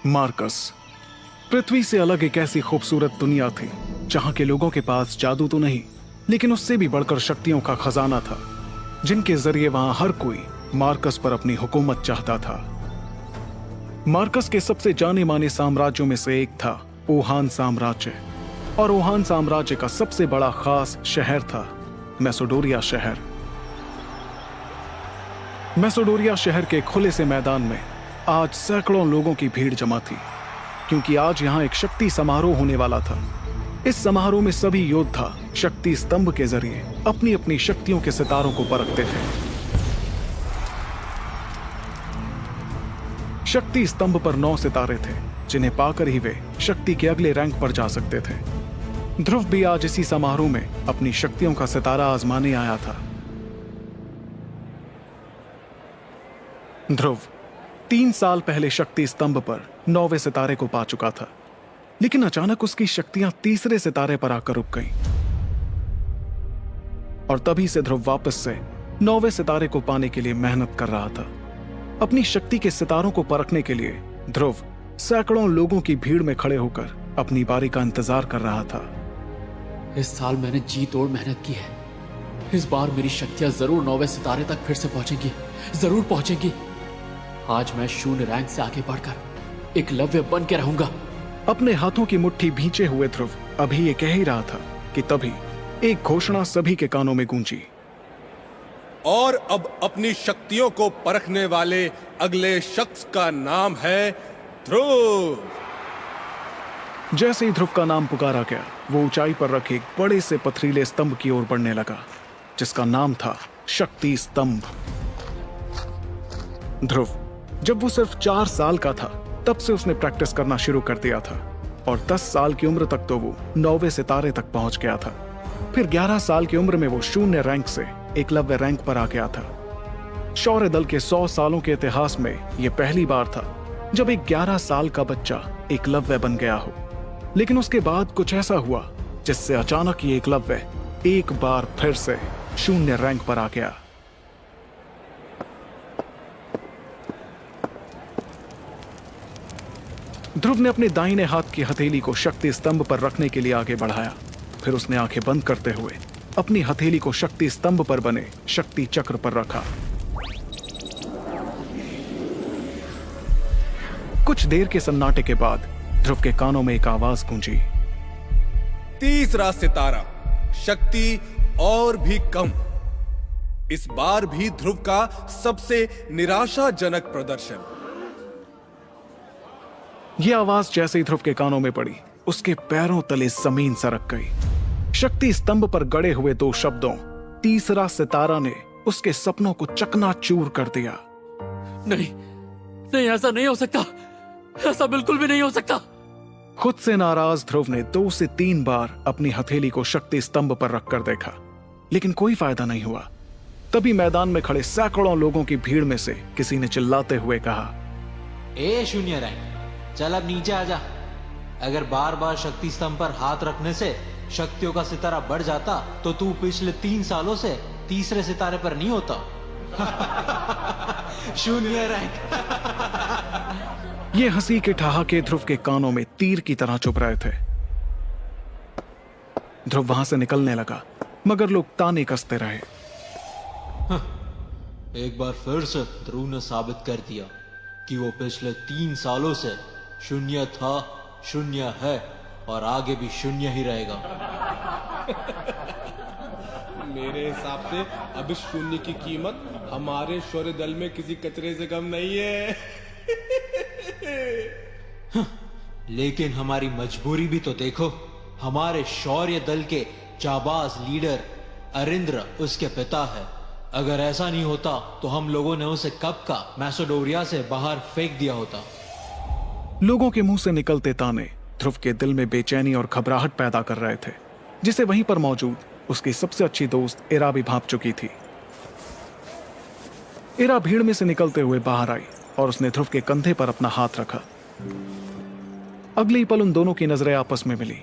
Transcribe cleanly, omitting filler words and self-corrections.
Marcus. पृथ्वी से अलग एक ऐसी खूबसूरत दुनिया थी जहां के लोगों के पास जादू तो नहीं, लेकिन उससे भी बढ़कर शक्तियों का खजाना था, जिनके जरिए वहां हर कोई मार्कस पर अपनी हुकूमत चाहता था। मार्कस के सबसे जाने माने साम्राज्यों में से एक था ओहान साम्राज्य, और ओहान साम्राज्य का सबसे बड़ा खास शहर था मैसोडोरिया शहर। मैसोडोरिया शहर के खुले से मैदान में आज सैकड़ों लोगों की भीड़ जमा थी, क्योंकि आज यहां एक शक्ति समारोह होने वाला था। इस समारोह में सभी योद्धा शक्ति स्तंभ के जरिए अपनी अपनी शक्तियों के सितारों को परखते थे। शक्ति स्तंभ पर 9 सितारे थे, जिन्हें पाकर ही वे शक्ति के अगले रैंक पर जा सकते थे। ध्रुव भी आज इसी समारोह में अपनी शक्तियों का सितारा आजमाने आया था। ध्रुव 3 साल पहले शक्ति स्तंभ पर 9वें सितारे को पा चुका था, लेकिन अचानक उसकी शक्तियां तीसरे सितारे पर आकर रुक गईं। और तभी से ध्रुव वापस से 9वें सितारे को पाने के लिए मेहनत कर रहा था। अपनी शक्ति के सितारों को परखने के लिए ध्रुव सैकड़ों लोगों की भीड़ में खड़े होकर अपनी बारी का इंतजार कर रहा था। इस साल मैंने जी तोड़ मेहनत की है। इस बार मेरी शक्तियां जरूर 9वें सितारे तक फिर से पहुंचेंगी, जरूर पहुंचेंगी। आज मैं शून्य रैंक से आगे बढ़कर एकलव्य बन के रहूंगा। अपने हाथों की मुट्ठी भींचे हुए ध्रुव अभी ये कह ही रहा था कि तभी एक घोषणा सभी के कानों में गूंजी। और अब अपनी शक्तियों को परखने वाले अगले शख्स का नाम है ध्रुव। जैसे ही ध्रुव का नाम पुकारा गया, वो ऊंचाई पर रखे एक बड़े से पथरीले स्तंभ की ओर बढ़ने लगा, जिसका नाम था शक्ति स्तंभ। ध्रुव जब वो सिर्फ 4 साल का था, तब से उसने प्रैक्टिस करना शुरू कर दिया था, और 10 साल की उम्र तक तो वो 9वें सितारे तक पहुंच गया था। फिर 11 साल की उम्र में वो शून्य रैंक से एकलव्य रैंक पर आ गया था। शौर्य दल के 100 सालों के इतिहास में यह पहली बार था जब एक 11 साल का बच्चा एकलव्य बन गया हो। लेकिन उसके बाद कुछ ऐसा हुआ जिससे अचानक ये एकलव्य एक बार फिर से शून्य रैंक पर आ गया। ध्रुव ने अपने दाहिने हाथ की हथेली को शक्ति स्तंभ पर रखने के लिए आगे बढ़ाया। फिर उसने आंखें बंद करते हुए अपनी हथेली को शक्ति स्तंभ पर बने शक्ति चक्र पर रखा। कुछ देर के सन्नाटे के बाद ध्रुव के कानों में एक आवाज गूंजी। तीसरा सितारा, शक्ति और भी कम। इस बार भी ध्रुव का सबसे निराशाजनक प्रदर्शन। यह आवाज जैसे ही ध्रुव के कानों में पड़ी, उसके पैरों तले जमीन सरक गई। शक्ति स्तंभ पर गड़े हुए 2 शब्दों तीसरा सितारा ने उसके सपनों को चकनाचूर कर दिया। नहीं नहीं, ऐसा नहीं हो सकता, ऐसा बिल्कुल भी नहीं हो सकता। खुद से नाराज ध्रुव ने 2 से 3 बार अपनी हथेली को शक्ति स्तंभ पर रखकर देखा, लेकिन कोई फायदा नहीं हुआ। तभी मैदान में खड़े सैकड़ों लोगों की भीड़ में से किसी ने चिल्लाते हुए कहा, ए शून्य रैंक, चल अब नीचे आ जा। अगर बार बार शक्ति स्तंभ पर हाथ रखने से शक्तियों का सितारा बढ़ जाता तो तू पिछले 3 सालों से तीसरे सितारे पर नहीं होता। शून्य रैंक। ये हंसी के ठहाके ध्रुव के कानों में तीर की तरह चुभ रहे थे। ध्रुव वहां से निकलने लगा, मगर लोग ताने कसते रहे। एक बार फिर से ध्रुव ने साबित कर दिया कि वो पिछले 3 सालों से शून्य था, शून्य है और आगे भी शून्य ही रहेगा। मेरे हिसाब से अब इस शून्य की कीमत हमारे शौर्य दल में किसी कचरे से कम नहीं है। लेकिन हमारी मजबूरी भी तो देखो। हमारे शौर्य दल के जाबाज लीडर अरिंद्र उसके पिता है। अगर ऐसा नहीं होता तो हम लोगों ने उसे कब का मैसोडोरिया से बाहर फेंक दिया होता। लोगों के मुंह से निकलते ताने ध्रुव के दिल में बेचैनी और घबराहट पैदा कर रहे थे, जिसे वहीं पर मौजूद उसकी सबसे अच्छी दोस्त इरा भी भांप चुकी थी। इरा भीड़ में से निकलते हुए बाहर आई और उसने ध्रुव के कंधे पर अपना हाथ रखा। अगले ही पल उन दोनों की नजरें आपस में मिली।